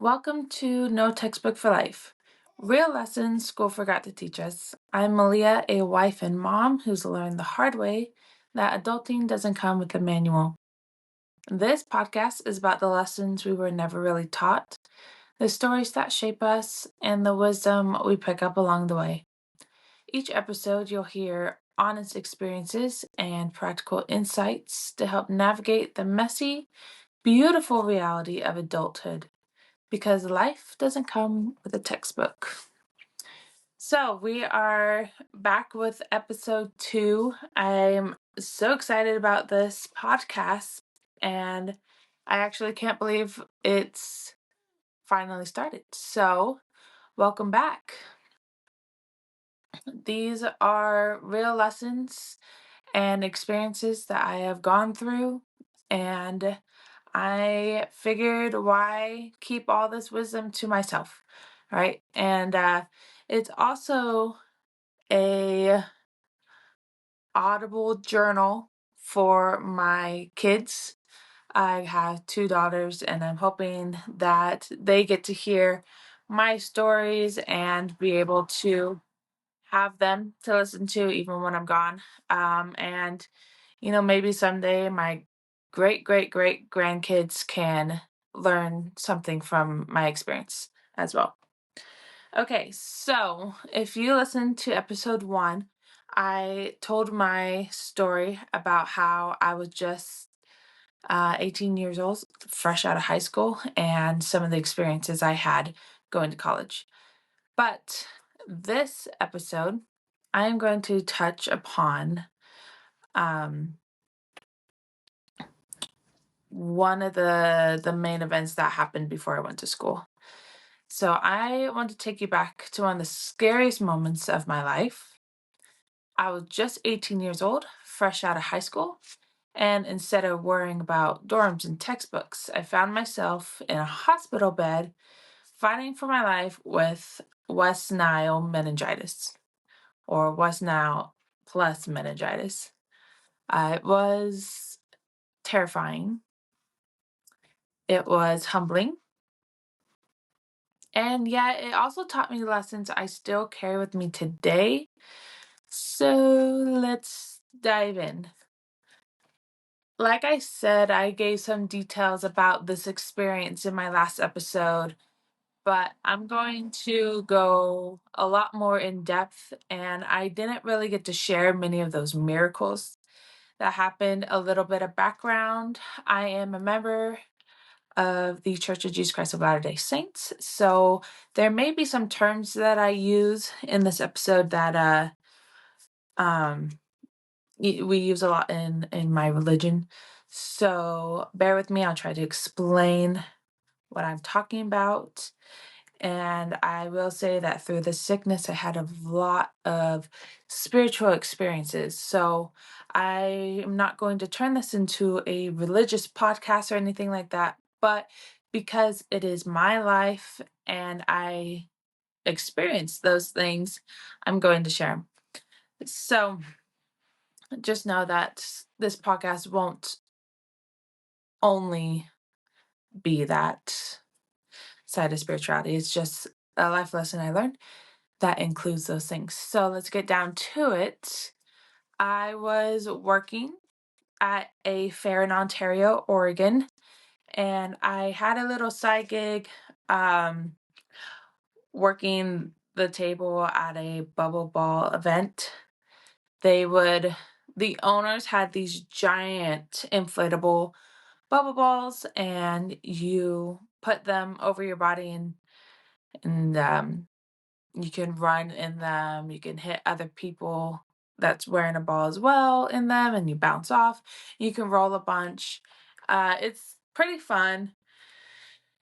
Welcome to No Textbook for Life. Real lessons school forgot to teach us. I'm Malia, a wife and mom who's learned the hard way that adulting doesn't come with a manual. This podcast is about the lessons we were never really taught, the stories that shape us, and the wisdom we pick up along the way. Each episode, you'll hear honest experiences and practical insights to help navigate the messy, beautiful reality of adulthood because life doesn't come with a textbook. So, we are back with episode 2. I'm so excited about this podcast, and I actually can't believe it's finally started. So, welcome back. These are real lessons and experiences that I have gone through, and I figured why keep all this wisdom to myself, right? And it's also a audible journal for my kids. I have two daughters, and I'm hoping that they get to hear my stories and be able to have them to listen to even when I'm gone. And maybe someday my great grandkids can learn something from my experience as well. Okay, so if you listen to episode 1, I told my story about how I was just 18 years old, fresh out of high school, and some of the experiences I had going to college. But this episode, I am going to touch upon um, one of the main events that happened before I went to school. So I want to take you back to one of the scariest moments of my life. I was just 18 years old, fresh out of high school, and instead of worrying about dorms and textbooks, I found myself in a hospital bed fighting for my life with West Nile meningitis, or West Nile plus meningitis. It was terrifying. It was humbling. And yet, it also taught me lessons I still carry with me today. So let's dive in. Like I said, I gave some details about this experience in my last episode, but I'm going to go a lot more in depth, and I didn't really get to share many of those miracles that happened. A little bit of background: I am a member of the Church of Jesus Christ of Latter-day Saints. So there may be some terms that I use in this episode that um we use a lot in my religion. So bear with me. I'll try to explain what I'm talking about. And I will say that through the sickness, I had a lot of spiritual experiences. So I am not going to turn this into a religious podcast or anything like that. But because it is my life and I experienced those things, I'm going to share them. So just know that this podcast won't only be that side of spirituality. It's just a life lesson I learned that includes those things. So let's get down to it. I was working at a fair in Ontario, Oregon, and I had a little side gig um, working the table at a bubble ball event. They would, the owners had these giant inflatable bubble balls, and you put them over your body, and you can run in them, you can hit other people that's wearing a ball as well in them, and you bounce off. You can roll a bunch. It's pretty fun.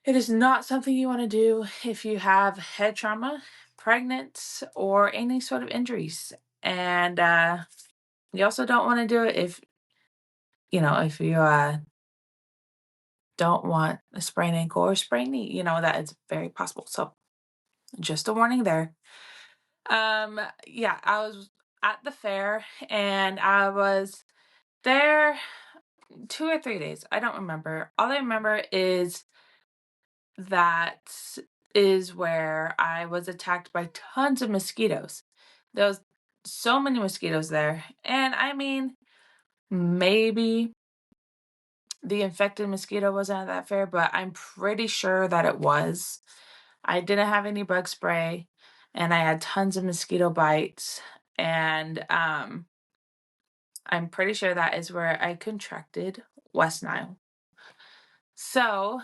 It is not something you want to do if you have head trauma, pregnant, or any sort of injuries. And you also don't want to do it if you don't want a sprained ankle or sprained knee. That is very possible. So just a warning there. Yeah, I was at the fair, and I was there 2 or 3 days. I don't remember. All I remember is that is where I was attacked by tons of mosquitoes. There was so many mosquitoes there. And I mean, maybe the infected mosquito wasn't that fair, but I'm pretty sure that it was. I didn't have any bug spray and I had tons of mosquito bites. And I'm pretty sure that is where I contracted West Nile. So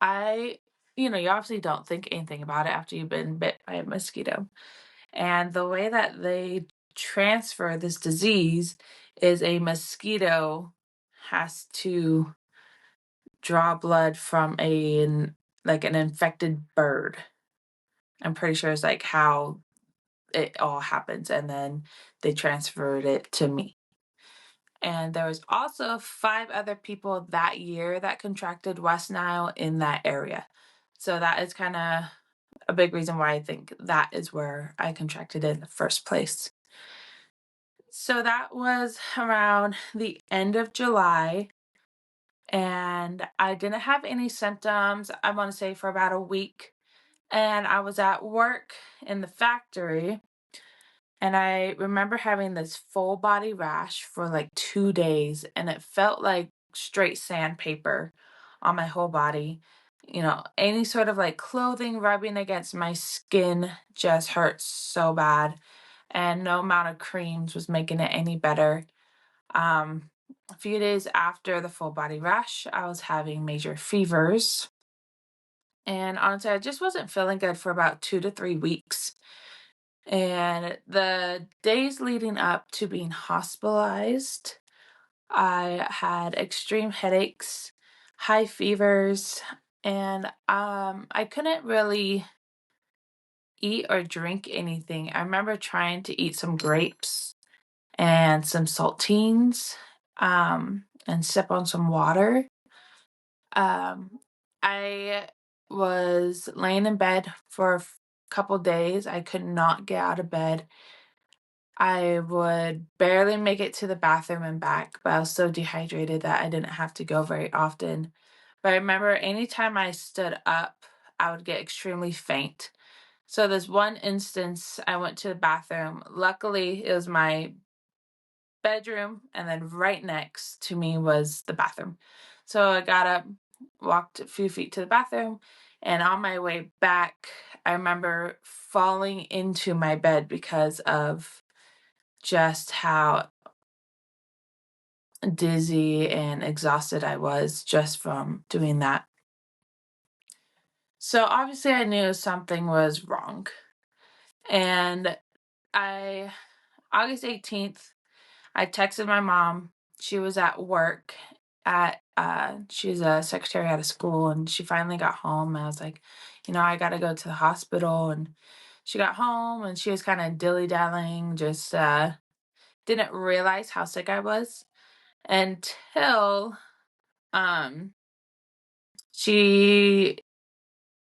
I, you obviously don't think anything about it after you've been bit by a mosquito. And the way that they transfer this disease is a mosquito has to draw blood from like an infected bird. I'm pretty sure it's like how it all happens, and then they transferred it to me. And there was also 5 other people that year that contracted West Nile in that area. So that is kind of a big reason why I think that is where I contracted it in the first place. So that was around the end of July, and I didn't have any symptoms, I want to say, for about a week. And I was at work in the factory, and I remember having this full body rash for like 2 days, and it felt like straight sandpaper on my whole body. Any sort of like clothing rubbing against my skin just hurt so bad, and no amount of creams was making it any better. Um, a few days after the full body rash, I was having major fevers. And honestly, I just wasn't feeling good for about 2 to 3 weeks. And the days leading up to being hospitalized, I had extreme headaches, high fevers, and I couldn't really eat or drink anything. I remember trying to eat some grapes and some saltines, and sip on some water. I was laying in bed for couple days. I could not get out of bed. I would barely make it to the bathroom and back, but I was so dehydrated that I didn't have to go very often. But I remember anytime I stood up, I would get extremely faint. So this one instance, I went to the bathroom. Luckily, it was my bedroom, and then right next to me was the bathroom. So I got up, walked a few feet to the bathroom, and on my way back, I remember falling into my bed because of just how dizzy and exhausted I was just from doing that. So obviously I knew something was wrong. And I August 18th, I texted my mom. She was at work she's a secretary at a school, and she finally got home. And I was like, I gotta go to the hospital. And she got home and she was kind of dilly-dallying, just didn't realize how sick I was until um she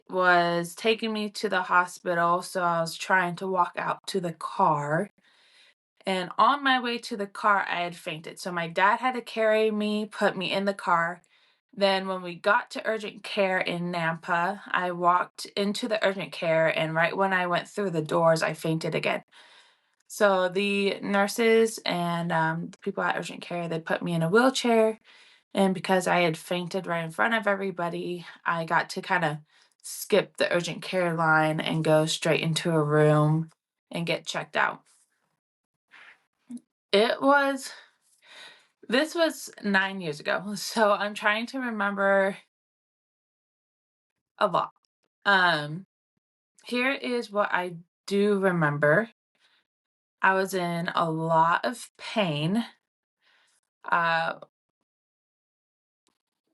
was taking me to the hospital. So I was trying to walk out to the car. And on my way to the car, I had fainted. So my dad had to carry me, put me in the car. Then when we got to urgent care in Nampa, I walked into the urgent care, and right when I went through the doors, I fainted again. So the nurses and the people at urgent care, they put me in a wheelchair. And because I had fainted right in front of everybody, I got to kind of skip the urgent care line and go straight into a room and get checked out. It was This was 9 years ago, so I'm trying to remember a lot. Um, Here is what I do remember. I was in a lot of pain. Uh,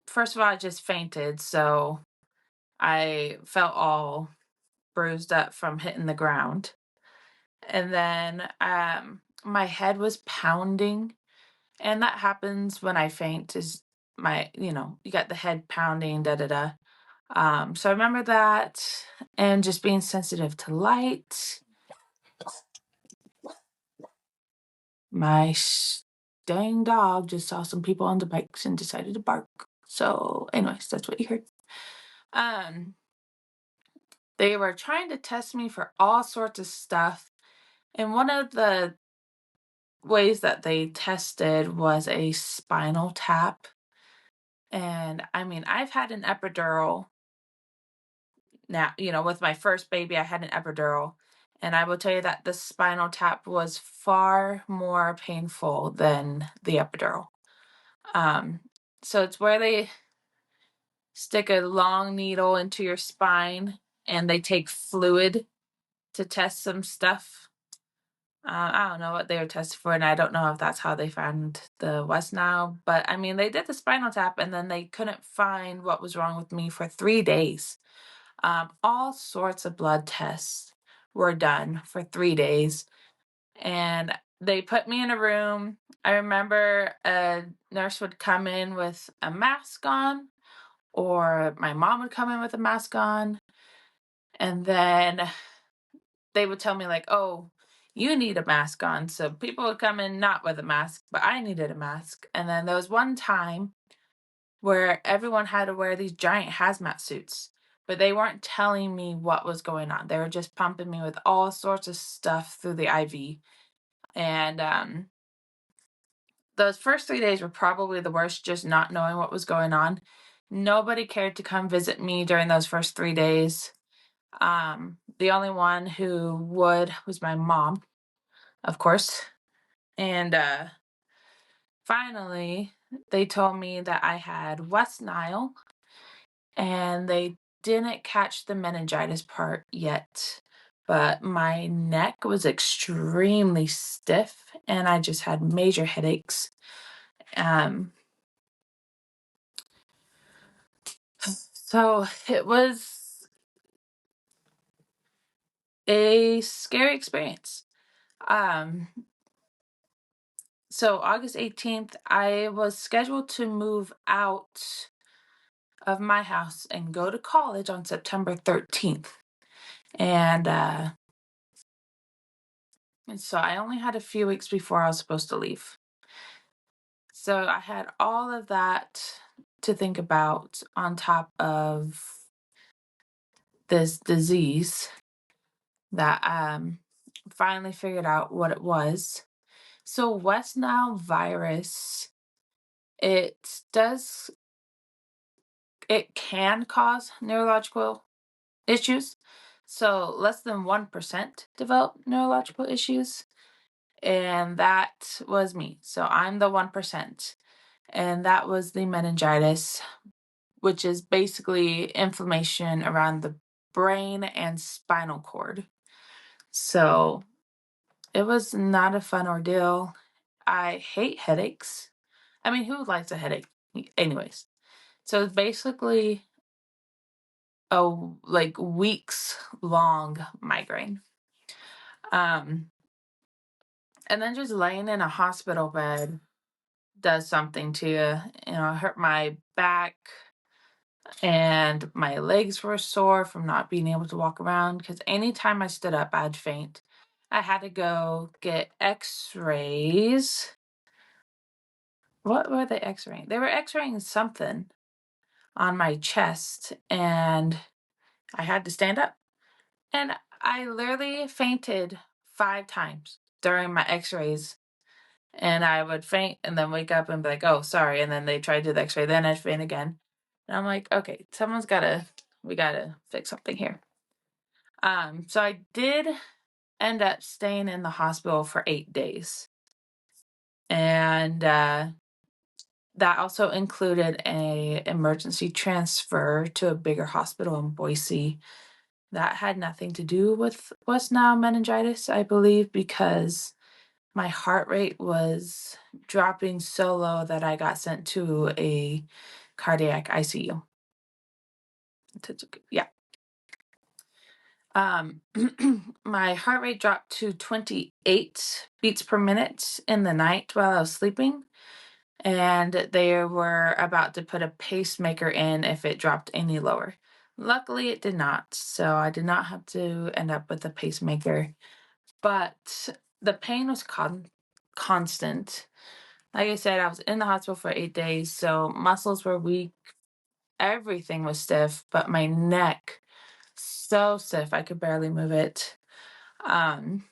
First of all, I just fainted, so I felt all bruised up from hitting the ground. And then my head was pounding, and that happens when I faint. Is you got the head pounding, da da da. So I remember that, and just being sensitive to light. My dang dog just saw some people on the bikes and decided to bark. So, anyways, that's what you heard. They were trying to test me for all sorts of stuff. And one of the ways that they tested was a spinal tap. And I mean, I've had an epidural now, with my first baby, I had an epidural. And I will tell you that the spinal tap was far more painful than the epidural. Um, so it's where they stick a long needle into your spine and they take fluid to test some stuff. I don't know what they were testing for, and I don't know if that's how they found the West Nile. But I mean, they did the spinal tap, and then they couldn't find what was wrong with me for 3 days. All sorts of blood tests were done for 3 days, and they put me in a room. I remember a nurse would come in with a mask on, or my mom would come in with a mask on, and then they would tell me, like, oh, you need a mask on. So people would come in not with a mask, but I needed a mask. And then there was one time where everyone had to wear these giant hazmat suits, but they weren't telling me what was going on. They were just pumping me with all sorts of stuff through the IV. And those first 3 days were probably the worst, just not knowing what was going on. Nobody cared to come visit me during those first 3 days. The only one who would was my mom, of course. And finally, they told me that I had West Nile, and they didn't catch the meningitis part yet. But my neck was extremely stiff, and I just had major headaches. Um, so it was a scary experience. Um, so August 18th, I was scheduled to move out of my house and go to college on September 13th. And so I only had a few weeks before I was supposed to leave. So I had all of that to think about on top of this disease that finally figured out what it was. So West Nile virus, it does it can cause neurological issues. So less than 1% develop neurological issues. And that was me. So I'm the 1%. And that was the meningitis, which is basically inflammation around the brain and spinal cord. So it was not a fun ordeal. I hate headaches. I mean, who likes a headache? Anyways, so it's basically a like weeks long migraine. Um, and then just laying in a hospital bed does something to you. I hurt my back and my legs were sore from not being able to walk around because anytime I stood up, I'd faint. I had to go get x-rays. What were they x-raying? They were x-raying something on my chest, and I had to stand up. And I literally fainted 5 times during my x-rays. And I would faint and then wake up and be like, oh, sorry. And then they tried to do the x-ray. Then I'd faint again. And I'm like, okay, we gotta fix something here. So I did end up staying in the hospital for 8 days. And that also included a emergency transfer to a bigger hospital in Boise. That had nothing to do with West Nile meningitis, I believe, because my heart rate was dropping so low that I got sent to a cardiac ICU. Yeah. My heart rate dropped to 28 beats per minute in the night while I was sleeping, and they were about to put a pacemaker in if it dropped any lower. Luckily, it did not, so I did not have to end up with a pacemaker, but the pain was constant. Like I said, I was in the hospital for 8 days, so muscles were weak, everything was stiff, but my neck, so stiff, I could barely move it. Um,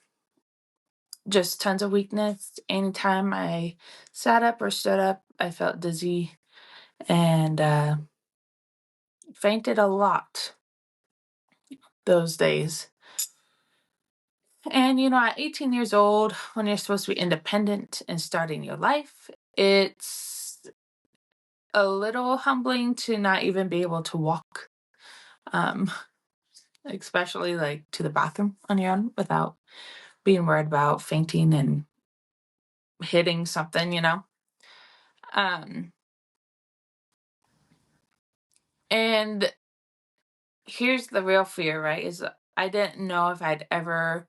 just tons of weakness. Anytime I sat up or stood up, I felt dizzy and fainted a lot those days. And at 18 years old, when you're supposed to be independent and starting your life, it's a little humbling to not even be able to walk, um, especially like to the bathroom on your own without being worried about fainting and hitting something. Um, and here's the real fear, right? Is I didn't know if I'd ever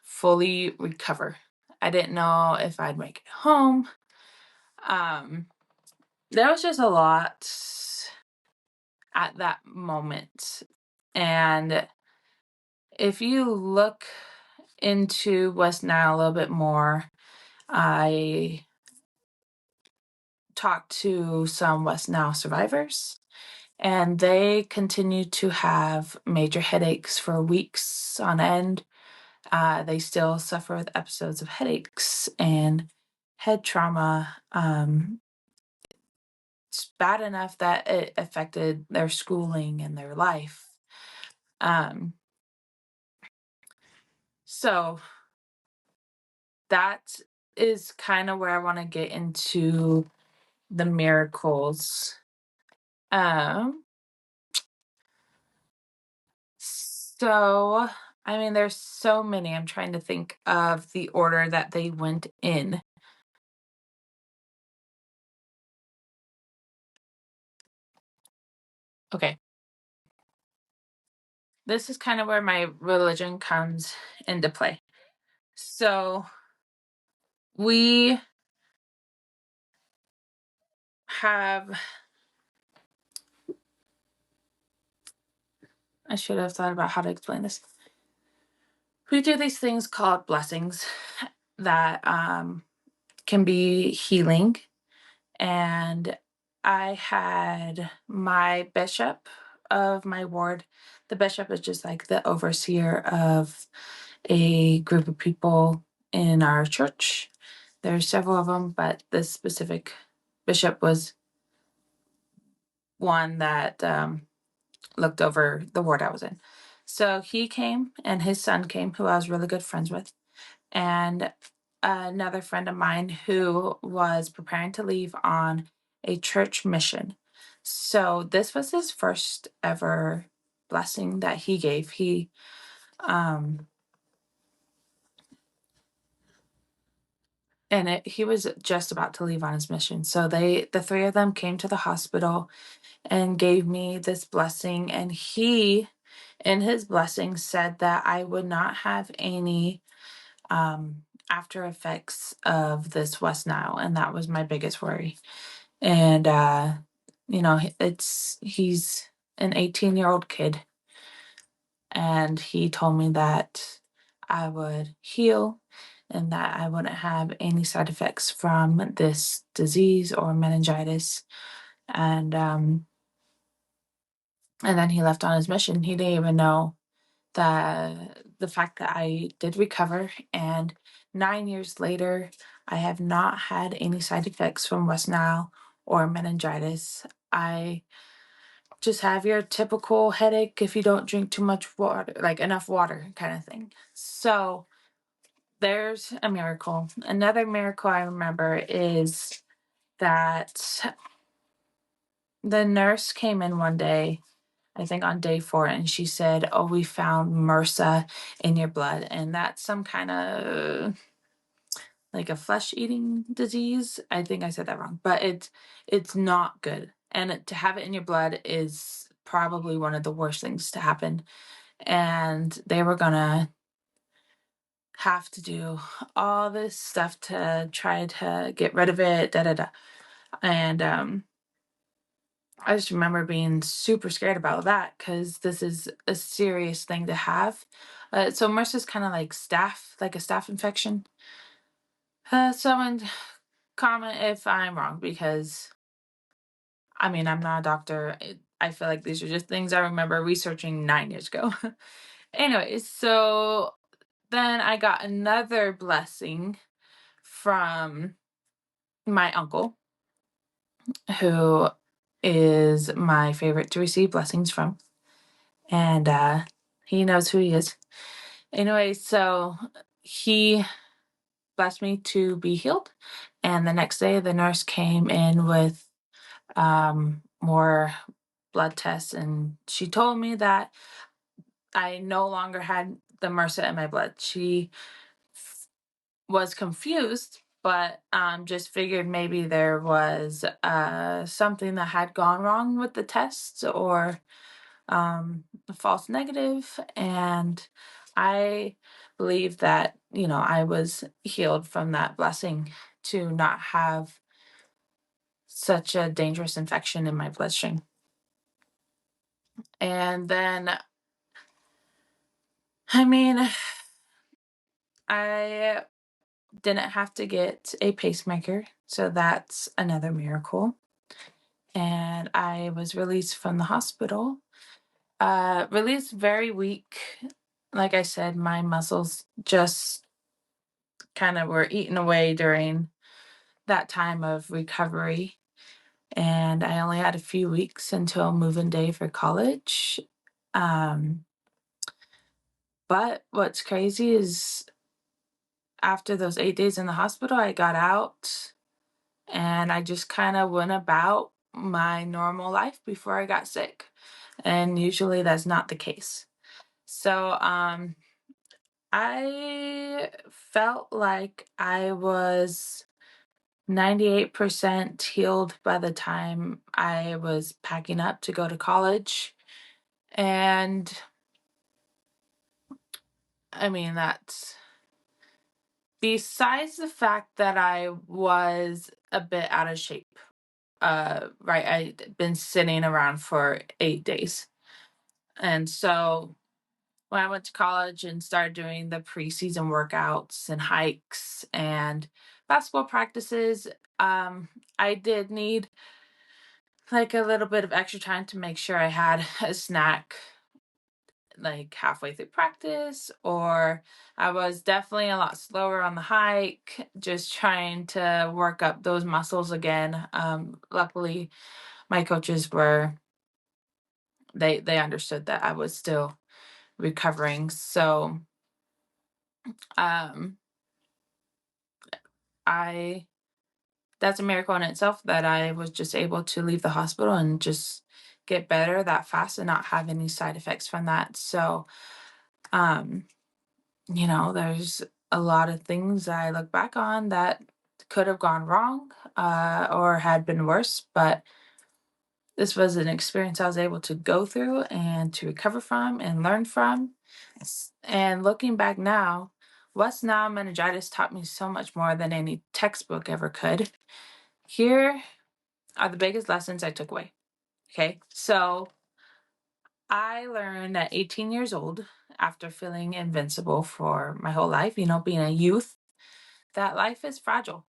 fully recover. I didn't know if I'd make it home. Um, there was just a lot at that moment. And if you look into West Nile a little bit more, I talked to some West Nile survivors, and they continue to have major headaches for weeks on end. They still suffer with episodes of headaches and head trauma. It's bad enough that it affected their schooling and their life. Um, so that is kind of where I want to get into the miracles. Um, so I mean, there's so many. I'm trying to think of the order that they went in. Okay. This is kind of where my religion comes into play. So we have, I should have thought about how to explain this. We do these things called blessings that can be healing. And I had my bishop of my ward. The bishop is just like the overseer of a group of people in our church. There's several of them, but this specific bishop was one that looked over the ward I was in. So he came and his son came, who I was really good friends with, and another friend of mine who was preparing to leave on a church mission. So this was his first ever blessing that he gave. Um he was just about to leave on his mission. So the three of them came to the hospital and gave me this blessing, and he in his blessing said that I would not have any after effects of this West Nile, and that was my biggest worry. And he's an 18-year-old kid, and he told me that I would heal and that I wouldn't have any side effects from this disease or meningitis. And then he left on his mission. He didn't even know the fact that I did recover, and 9 years later, I have not had any side effects from West Nile or meningitis. I just have your typical headache if you don't drink too much water, like enough water kind of thing. So there's a miracle. Another miracle I remember is that the nurse came in one day, I think on day 4, and she said, "Oh, we found MRSA in your blood." And that's some kind of like a flesh-eating disease. I think I said that wrong, but it's not good. And to have it in your blood is probably one of the worst things to happen. And they were gonna have to do all this stuff to try to get rid of it, da da da. And I just remember being super scared about that because this is a serious thing to have. So MRSA is kind of like like a staph infection. Someone comment if I'm wrong because I mean, I'm not a doctor. I feel like these are just things I remember researching 9 years ago. Anyways, so then I got another blessing from my uncle, who is my favorite to receive blessings from. And he knows who he is. Anyway, so he blessed me to be healed. And the next day, the nurse came in with more blood tests, and she told me that I no longer had the MRSA in my blood. She was confused, but just figured maybe there was something that had gone wrong with the tests or a false negative. And I believe that, I was healed from that blessing to not have such a dangerous infection in my bloodstream. And then, I mean, I didn't have to get a pacemaker, so that's another miracle. And I was released from the hospital. Released very weak. Like I said, my muscles just kind of were eaten away during that time of recovery. And I only had a few weeks until moving day for college. Um, but what's crazy is after those 8 days in the hospital, I got out and I just kind of went about my normal life before I got sick. And usually that's not the case. So I felt like I was 98% healed by the time I was packing up to go to college. And I mean, that's besides the fact that I was a bit out of shape. Right, I'd been sitting around for 8 days. And so when I went to college and started doing the preseason workouts and hikes and basketball practices, I did need like a little bit of extra time to make sure I had a snack like halfway through practice, or I was definitely a lot slower on the hike, just trying to work up those muscles again. Luckily, my coaches were they understood that I was still recovering, so um, I that's a miracle in itself that I was just able to leave the hospital and just get better that fast and not have any side effects from that. So, um, there's a lot of things I look back on that could have gone wrong or had been worse, but this was an experience I was able to go through and to recover from and learn from. And looking back now, West Nile meningitis taught me so much more than any textbook ever could. Here are the biggest lessons I took away. Okay, so I learned at 18 years old, after feeling invincible for my whole life, being a youth, that life is fragile.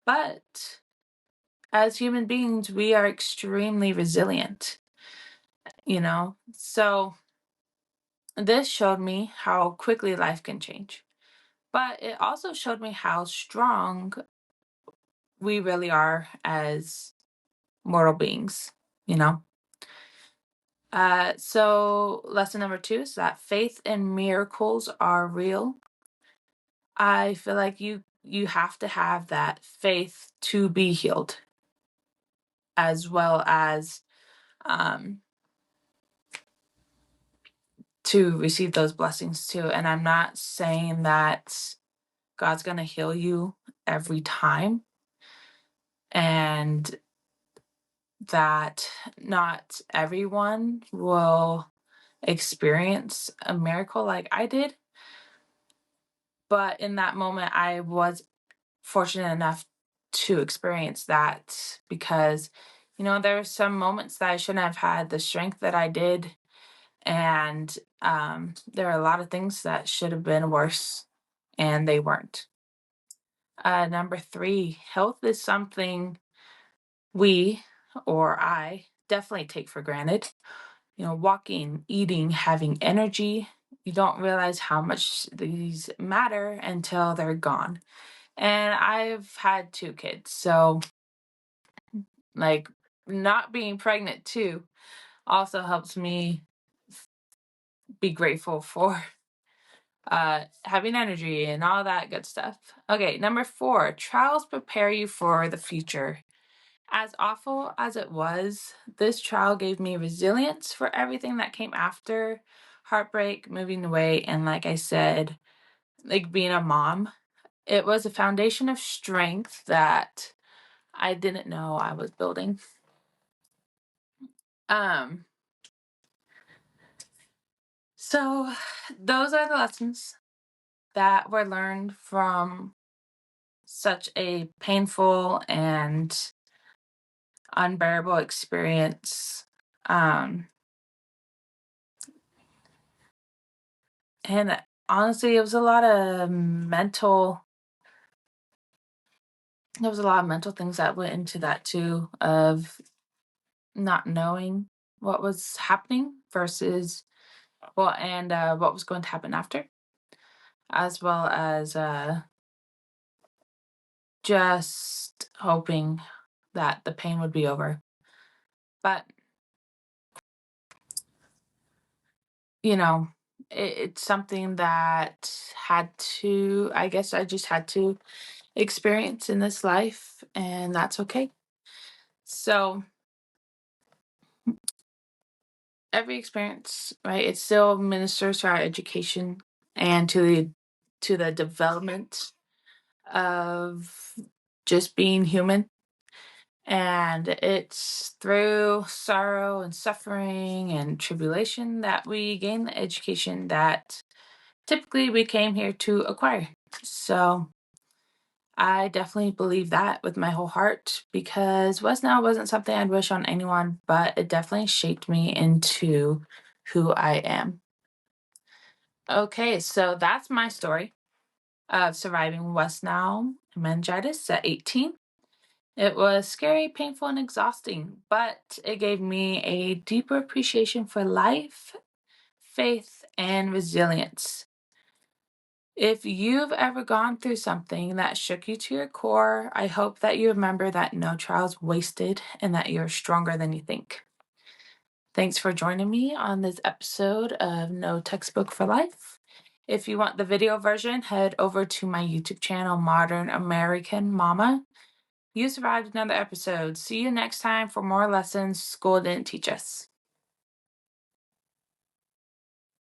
But as human beings, we are extremely resilient, So this showed me how quickly life can change. But it also showed me how strong we really are as mortal beings, you know? So lesson number 2 is that faith and miracles are real. I feel like you have to have that faith to be healed, as well as um, to receive those blessings too. And I'm not saying that God's gonna heal you every time, and that not everyone will experience a miracle like I did. But in that moment, I was fortunate enough to experience that because, there were some moments that I shouldn't have had the strength that I did. And there are a lot of things that should have been worse, and they weren't. Number 3, health is something we, or I, definitely take for granted. Walking, eating, having energy, you don't realize how much these matter until they're gone. And I've had 2 kids, so like not being pregnant too also helps me be grateful for having energy and all that good stuff. Okay, number 4, trials prepare you for the future. As awful as it was, this trial gave me resilience for everything that came after heartbreak, moving away, and like I said, like being a mom. It was a foundation of strength that I didn't know I was building. Um, so those are the lessons that were learned from such a painful and unbearable experience. Um, and honestly, it was a lot of there was a lot of mental things that went into that too, of not knowing what was happening versus what was going to happen after, as well as just hoping that the pain would be over. But, you know, it's something that I guess I just had to experience in this life, and that's okay. So, every experience, right, it still ministers to our education and to the development of just being human. And it's through sorrow and suffering and tribulation that we gain the education that typically we came here to acquire. So I definitely believe that with my whole heart, because West Nile wasn't something I'd wish on anyone, but it definitely shaped me into who I am. Okay, so that's my story of surviving West Nile meningitis at 18. It was scary, painful, and exhausting, but it gave me a deeper appreciation for life, faith, and resilience. If you've ever gone through something that shook you to your core, I hope that you remember that no trial's wasted and that you're stronger than you think. Thanks for joining me on this episode of No Textbook for Life. If you want the video version, head over to my YouTube channel, Modern American Mama. You survived another episode. See you next time for more lessons school didn't teach us.